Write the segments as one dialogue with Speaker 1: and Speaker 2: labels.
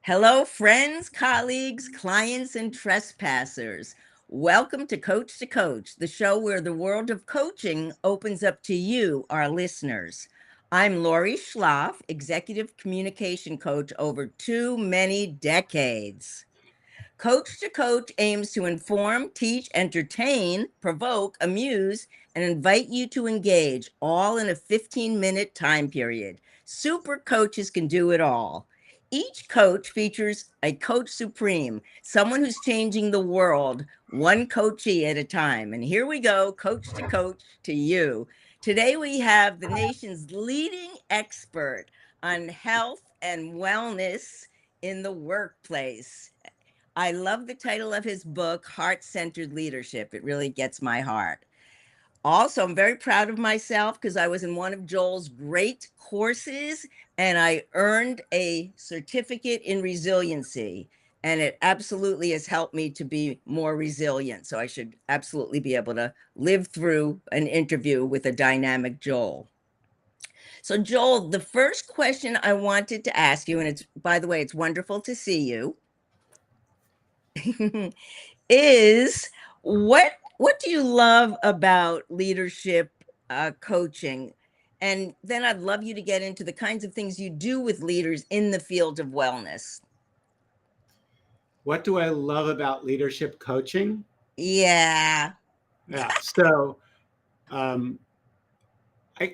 Speaker 1: Hello, friends, colleagues, clients, and trespassers. Welcome to Coach, the show where the world of coaching opens up to you, our listeners. I'm Laurie Schloff, executive communication coach over too many decades. Coach aims to inform, teach, entertain, provoke, amuse, and invite you to engage, all in a 15-minute time period. Super coaches can do it all. Each coach features a coach supreme, someone who's changing the world, one coachee at a time. And here we go, coach to you. Today we have the nation's leading expert on health and wellness in the workplace. I love the title of his book, Heart Centered Leadership. It really gets my heart. Also, I'm very proud of myself because I was in one of Joel's great courses and I earned a certificate in resiliency. And it absolutely has helped me to be more resilient. So I should absolutely be able to live through an interview with a dynamic Joel. So, Joel, the first question I wanted to ask you, and it's, by the way, it's wonderful to see you. Is what do you love about leadership coaching? And then I'd love you to get into the kinds of things you do with leaders in the field of wellness.
Speaker 2: What do I love about leadership coaching?
Speaker 1: Yeah.
Speaker 2: Yeah. So um,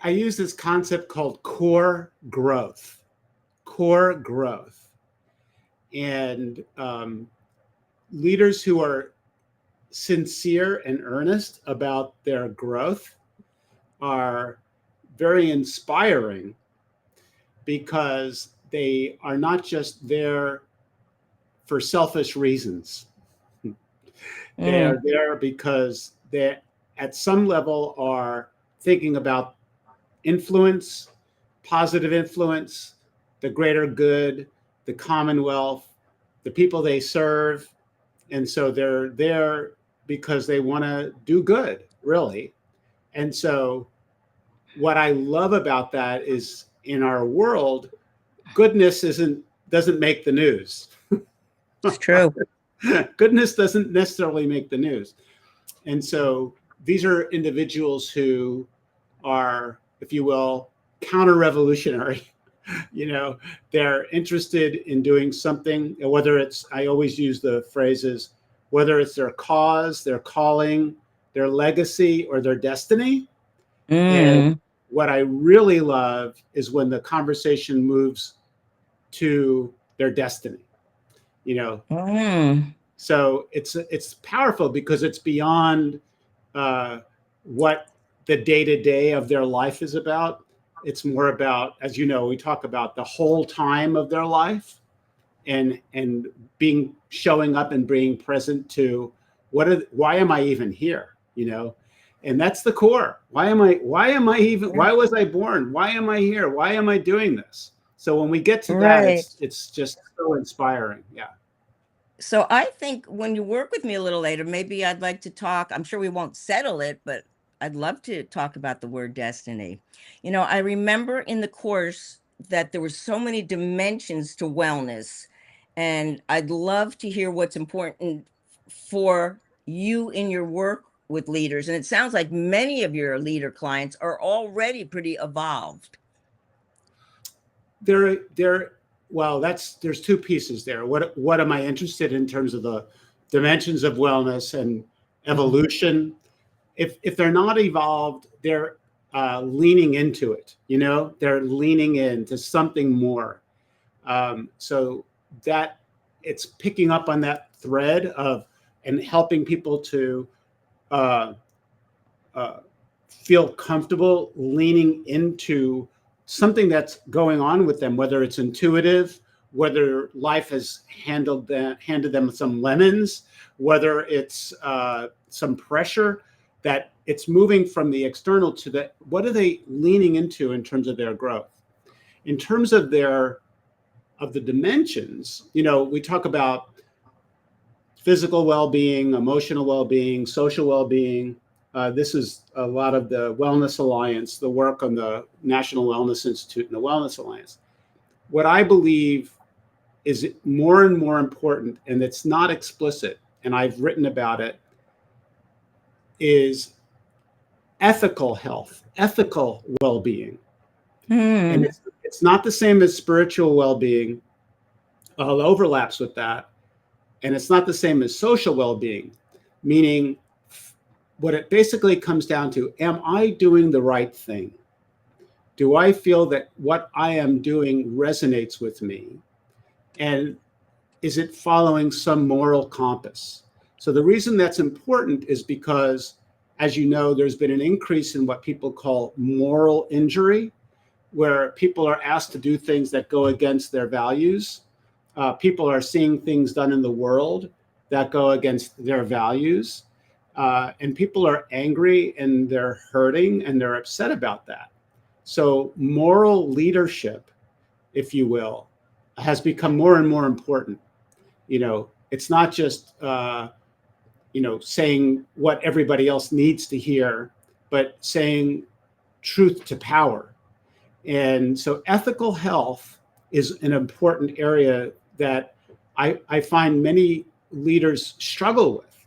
Speaker 2: I use this concept called core growth. Core growth. And leaders who are sincere and earnest about their growth are very inspiring because they are not just there for selfish reasons. They are
Speaker 1: Mm.
Speaker 2: there because they, at some level, are thinking about influence, positive influence, the greater good, the commonwealth, the people they serve. And so they're there because they want to do good, really. And so what I love about that is in our world, goodness doesn't make the news.
Speaker 1: It's true.
Speaker 2: Goodness doesn't necessarily make the news. And so these are individuals who are, if you will, counter revolutionary. You know, they're interested in doing something, whether it's, I always use the phrases, whether it's their cause, their calling, their legacy, or their destiny. And
Speaker 1: Mm.
Speaker 2: what I really love is when the conversation moves to their destiny, you know.
Speaker 1: Mm.
Speaker 2: So it's powerful because it's beyond what the day to day of their life is about. It's more about, as you know, we talk about the whole time of their life, and being showing up and being present to why am I even here? You know, and that's the core. Why was I born? Why am I here? Why am I doing this? So when we get to that,
Speaker 1: Right.
Speaker 2: it's just so inspiring. Yeah.
Speaker 1: So I think when you work with me a little later, maybe I'd like to talk. I'm sure we won't settle it, but I'd love to talk about the word destiny. I remember in the course that there were so many dimensions to wellness, and I'd love to hear what's important for you in your work with leaders. And it sounds like many of your leader clients are already pretty evolved.
Speaker 2: There well, there's two pieces there. What am I interested in terms of the dimensions of wellness and
Speaker 1: Mhm.
Speaker 2: evolution? If they're not evolved, they're leaning into it. You know, they're leaning into something more. So that it's picking up on that thread of and helping people to uh, uh, feel comfortable leaning into something that's going on with them, whether it's intuitive, whether life has handed them some lemons, whether it's some pressure, that it's moving from the external to the what are they leaning into in terms of their growth, in terms of the dimensions. You know, we talk about physical well-being, emotional well-being, social well-being. This is a lot of the Wellness Alliance, the work on the National Wellness Institute and the Wellness Alliance. What I believe is more and more important, and it's not explicit, and I've written about it, is ethical health, ethical well-being. And
Speaker 1: Hmm.
Speaker 2: it's not the same as spiritual well-being, overlaps with that. And it's not the same as social well-being, meaning what it basically comes down to, am I doing the right thing? Do I feel that what I am doing resonates with me? And is it following some moral compass? So the reason that's important is because, as you know, there's been an increase in what people call moral injury, where people are asked to do things that go against their values. People are seeing things done in the world that go against their values. And people are angry and they're hurting and they're upset about that. So moral leadership, if you will, has become more and more important. It's not just saying what everybody else needs to hear, but saying truth to power. And so ethical health is an important area that I find many leaders struggle with.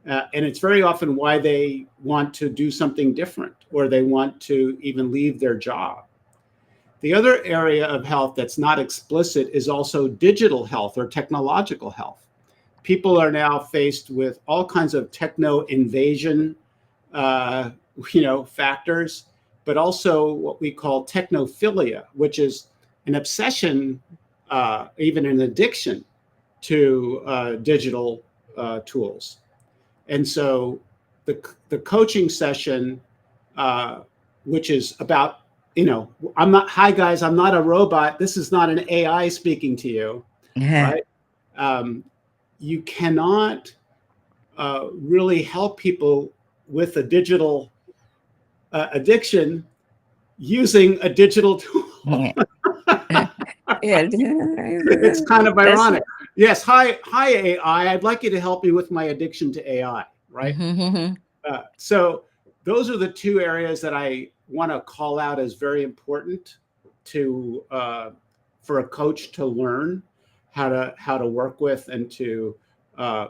Speaker 2: And it's very often why they want to do something different, or they want to even leave their job. The other area of health that's not explicit is also digital health or technological health. People are now faced with all kinds of techno invasion, uh, factors, but also what we call technophilia, which is an obsession, even an addiction to digital tools. And so the coaching session, uh, which is about, I'm not, hi guys, I'm not a robot. This is not an AI speaking to you,
Speaker 1: Yeah.
Speaker 2: right? Um, you cannot really help people with a digital addiction using a digital tool.
Speaker 1: Yeah.
Speaker 2: It's kind of
Speaker 1: That's
Speaker 2: ironic. Yes, hi AI. I'd like you to help me with my addiction to AI, right?
Speaker 1: Mhm.
Speaker 2: So those are the two areas that I want to call out as very important to for a coach to learn how to work with, and uh,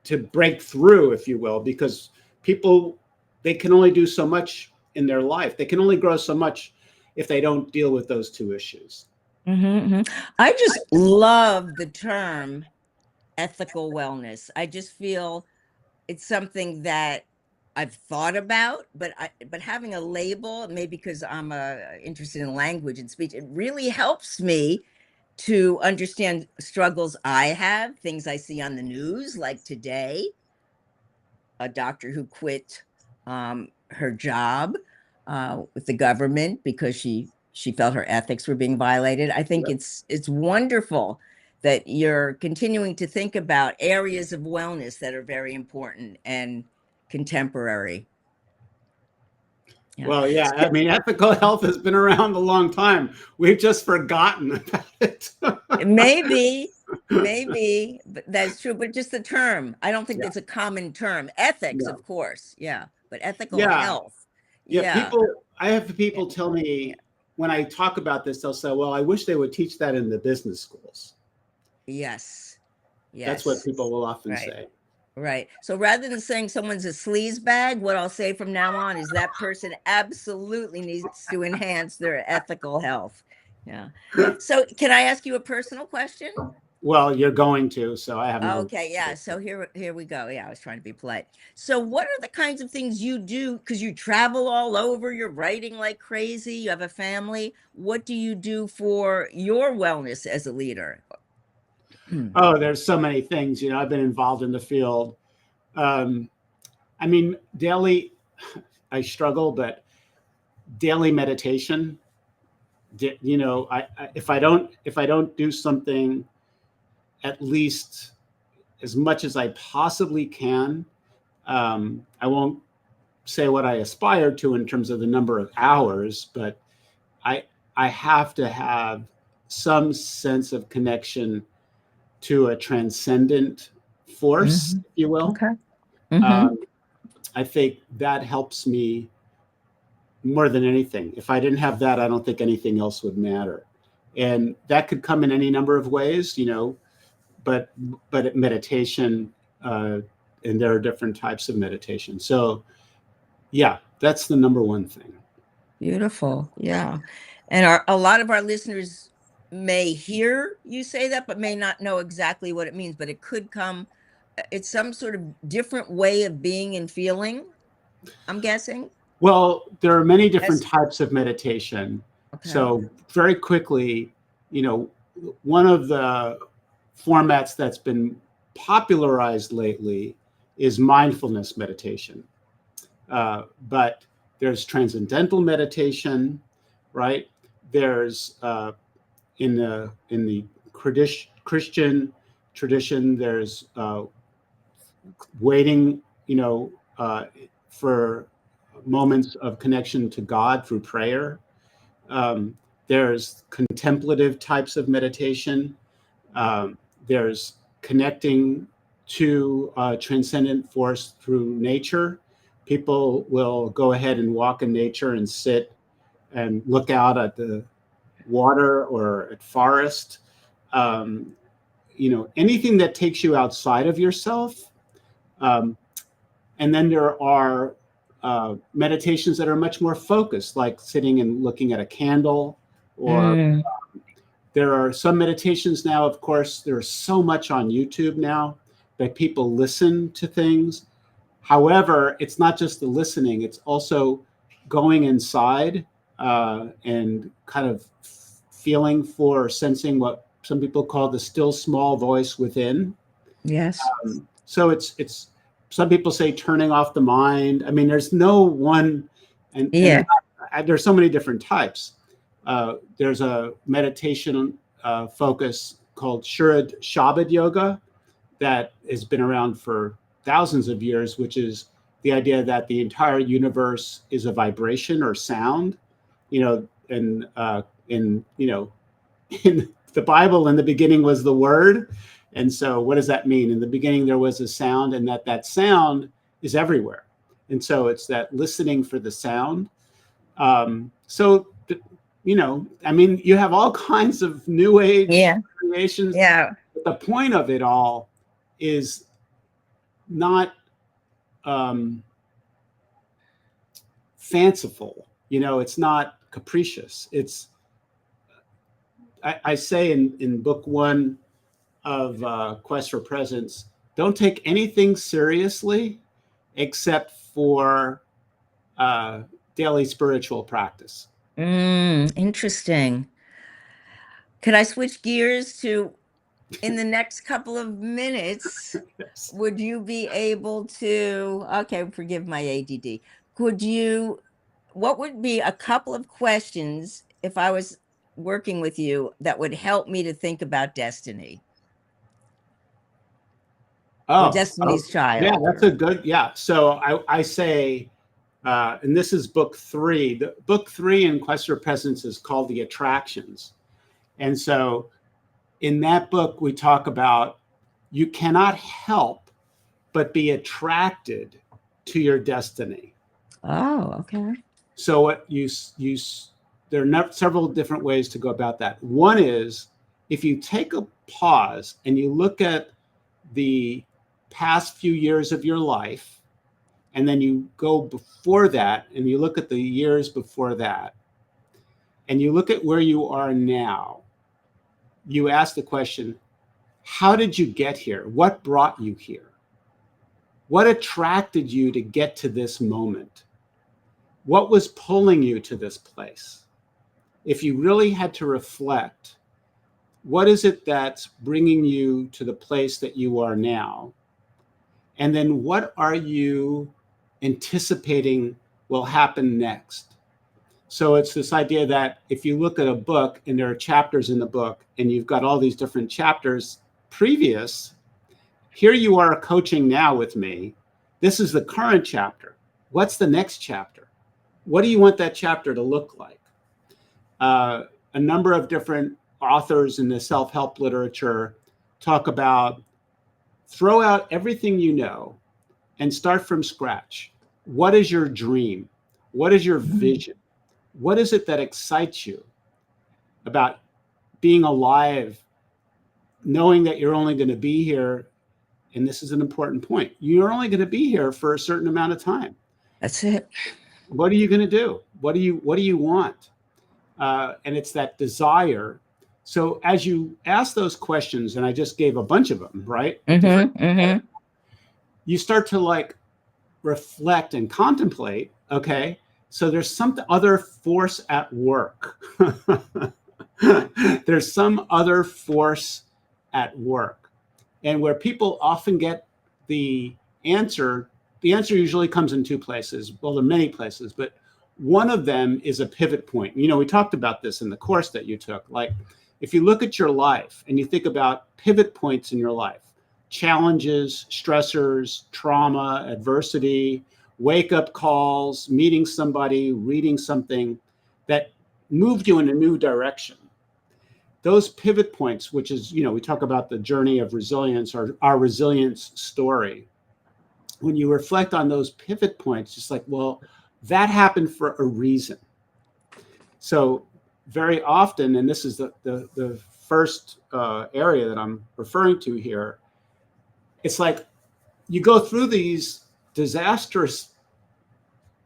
Speaker 2: to break through, if you will, because people, they can only do so much in their life. They can only grow so much if they don't deal with those two issues.
Speaker 1: Mhm. I just love the term ethical wellness. I just feel it's something that I've thought about, but having a label, maybe because I'm interested in language and speech, it really helps me to understand struggles I have, things I see on the news, like today, a doctor who quit her job with the government because she felt her ethics were being violated. I think
Speaker 2: Yep.
Speaker 1: it's wonderful that you're continuing to think about areas of wellness that are very important and contemporary. Yeah.
Speaker 2: Well, yeah, I mean, ethical health has been around a long time. We've just forgotten about it.
Speaker 1: Maybe, maybe, but that's true. But just the term, I don't think
Speaker 2: Yeah,
Speaker 1: it's a common term. Ethics,
Speaker 2: no,
Speaker 1: of course, yeah, but ethical
Speaker 2: yeah,
Speaker 1: health,
Speaker 2: yeah.
Speaker 1: yeah,
Speaker 2: I have
Speaker 1: yeah,
Speaker 2: people tell
Speaker 1: yeah.
Speaker 2: me when I talk about this, they'll say, "Well, I wish they would teach that in the business schools."
Speaker 1: Yes,
Speaker 2: That's what
Speaker 1: yes,
Speaker 2: people will often
Speaker 1: right,
Speaker 2: say.
Speaker 1: right. So rather than saying someone's a sleaze bag, what I'll say from now on is that person absolutely needs to enhance their ethical health. Yeah. So can I ask you a personal question?
Speaker 2: Well, you're going to, so I have no.
Speaker 1: Okay, yeah. So here we go. Yeah, I was trying to be polite. So what are the kinds of things you do? Because you travel all over, you're writing like crazy, you have a family. What do you do for your wellness as a leader?
Speaker 2: Oh, there's so many things. I've been involved in the field. Um, I mean, daily, I struggle, but daily meditation. If I don't do something at least as much as I possibly can, I won't say what I aspire to in terms of the number of hours, but I I have to have some sense of connection to a transcendent force,
Speaker 1: Mhm.
Speaker 2: if you will.
Speaker 1: Okay. Mhm.
Speaker 2: Um, I think that helps me more than anything. If I didn't have that, I don't think anything else would matter. And that could come in any number of ways, but meditation, and there are different types of meditation. So yeah, that's the number one thing.
Speaker 1: Beautiful. Yeah. And a lot of our listeners may hear you say that, but may not know exactly what it means. But it could come, it's some sort of different way of being and feeling, I'm guessing.
Speaker 2: Well, there are many different
Speaker 1: Yes.
Speaker 2: types of meditation.
Speaker 1: Okay.
Speaker 2: So very quickly, one of the formats that's been popularized lately is mindfulness meditation. But there's transcendental meditation, right? There's in the Christian tradition, there's waiting, for moments of connection to God through prayer. Um, there's contemplative types of meditation. There's connecting to transcendent force through nature. People will go ahead and walk in nature and sit and look out at the water or at forest. Um, anything that takes you outside of yourself. Um, and then there are meditations that are much more focused, like sitting and looking at a candle, or
Speaker 1: Mm,
Speaker 2: there are some meditations now, of course, there's so much on YouTube now that people listen to things. However, it's not just the listening, it's also going inside and kind of feeling for sensing what some people call the still small voice within.
Speaker 1: yes.
Speaker 2: So it's some people say turning off the mind. I mean, there's no one, and
Speaker 1: Yeah.
Speaker 2: there's so many different types. There's a meditation focus called Shabad Yoga that has been around for thousands of years, which is the idea that the entire universe is a vibration or sound. And in in the Bible, in the beginning was the Word. And so, what does that mean? In the beginning, there was a sound, and that sound is everywhere. And so, it's that listening for the sound. So, I mean, you have all kinds of new age
Speaker 1: Yeah.
Speaker 2: creations.
Speaker 1: Yeah.
Speaker 2: But the point of it all is not um, fanciful. It's not capricious. I say in book one of Quest for Presence, don't take anything seriously except for uh, daily spiritual practice.
Speaker 1: Interesting. Could I switch gears to in the next couple of minutes?
Speaker 2: Yes.
Speaker 1: Would you be able to, okay, forgive my ADD. Could you, what would be a couple of questions if I was working with you that would help me to think about destiny or
Speaker 2: Oh,
Speaker 1: Destiny's
Speaker 2: yeah,
Speaker 1: Child
Speaker 2: that's a
Speaker 1: or,
Speaker 2: good, yeah. So I say, and this is book three. The book three in Quest for Presence is called The Attractions. And so in that book, we talk about you cannot help but be attracted to your destiny.
Speaker 1: oh, okay.
Speaker 2: So what you there are several different ways to go about that. One is if you take a pause and you look at the past few years of your life, and then you go before that and you look at the years before that, and you look at where you are now, you ask the question, how did you get here? What brought you here? What attracted you to get to this moment? What was pulling you to this place? If you really had to reflect, what is it that's bringing you to the place that you are now? And then what are you anticipating will happen next? So it's this idea that if you look at a book and there are chapters in the book and you've got all these different chapters previous, here you are coaching now with me. This is the current chapter. What's the next chapter? What do you want that chapter to look like? A number of different authors in the self-help literature talk about throw out everything you know and start from scratch. What is your dream? What is your
Speaker 1: Mhm.
Speaker 2: vision? What is it that excites you about being alive, knowing that you're only going to be here, and this is an important point, you're only going to be here for a certain amount of time.
Speaker 1: That's it.
Speaker 2: What are you going to do? What do you want? And it's that desire. So as you ask those questions, and I just gave a bunch of them, right? Different. You start to like reflect and contemplate. Okay, so there's some other force at work. There's some other force at work, and where people often get the answer, the answer usually comes in two places. Well, there are many places, but one of them is a pivot point. You know, we talked about this in the course that you took. Like, if you look at your life and you think about pivot points in your life, challenges, stressors, trauma, adversity, wake up calls, meeting somebody, reading something that moved you in a new direction. Those pivot points, which is, you know, we talk about the journey of resilience or our resilience story. When you reflect on those pivot points, it's like, well, that happened for a reason. So very often, and this is the first area that I'm referring to here, it's like you go through these disastrous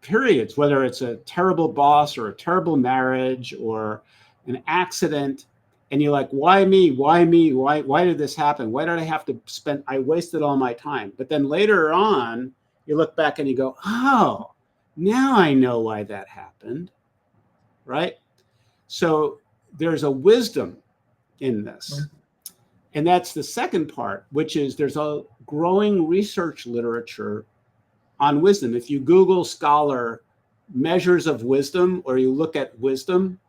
Speaker 2: periods, whether it's a terrible boss or a terrible marriage or an accident, and you're like, why me? Why me? Why did this happen? Why did I have to spend, I wasted all my time. But then later on, you look back and you go, oh, now I know why that happened, right? So there's a wisdom in this. And that's the second part, which is there's a growing research literature on wisdom. If you Google scholar measures of wisdom, or you look at wisdom,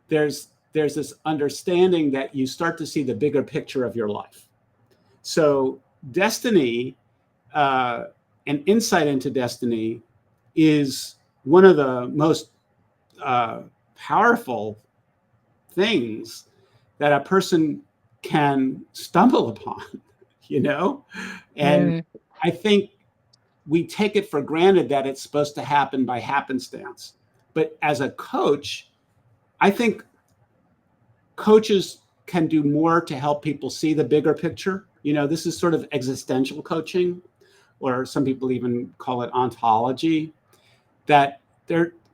Speaker 2: there's this understanding that you start to see the bigger picture of your life. So destiny, and insight into destiny, is one of the most powerful things that a person can stumble upon, you know? And I think we take it for granted that it's supposed to happen by happenstance. But as a coach, I think coaches can do more to help people see the bigger picture. You know, this is sort of existential coaching, or some people even call it ontology, that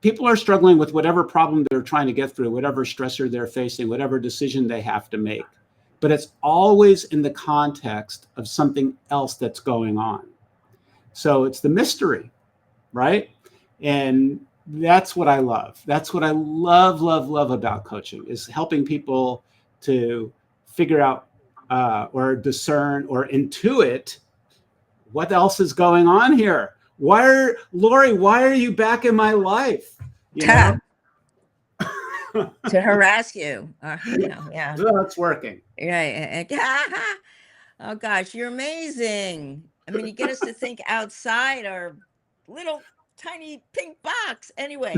Speaker 2: people are struggling with whatever problem they're trying to get through, whatever stressor they're facing, whatever decision they have to make. But it's always in the context of something else that's going on. So it's the mystery, right? And that's what I love. That's what I love about coaching, is helping people to figure out or discern or intuit what else is going on here. Laurie, why are you back in my life? You know?
Speaker 1: To harass you. Yeah.
Speaker 2: So it's working.
Speaker 1: Yeah. Oh gosh, you're amazing. I mean, you get us to think outside our little tiny pink box. Anyway,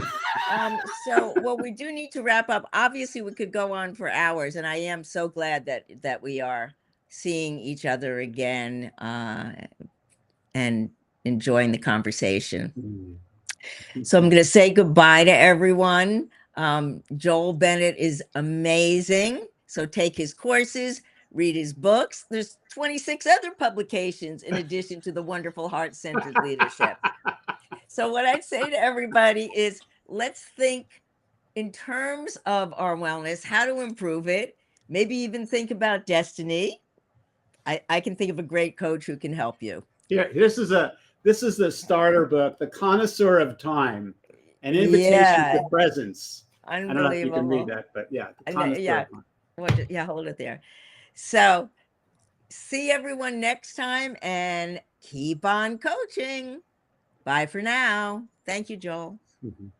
Speaker 1: so well, we do need to wrap up. Obviously, we could go on for hours, and I am so glad that we are seeing each other again and enjoying the conversation. So I'm going to say goodbye to everyone. Joel Bennett is amazing. So take his courses, read his books. There's 26 other publications in addition to the wonderful heart-centered leadership. So what I'd say to everybody is, let's think in terms of our wellness, how to improve it, maybe even think about destiny. I can think of a great coach who can help you.
Speaker 2: Yeah, this is the starter book, The Connoisseur of Time, an invitation
Speaker 1: Yeah.
Speaker 2: to presence. I don't know if you can read
Speaker 1: Unbelievable.
Speaker 2: that, but yeah, The
Speaker 1: Yeah.
Speaker 2: Connoisseur of Time.
Speaker 1: Yeah, hold it there. So see everyone next time and keep on coaching. Bye for now. Thank you, Joel.
Speaker 2: Mhm.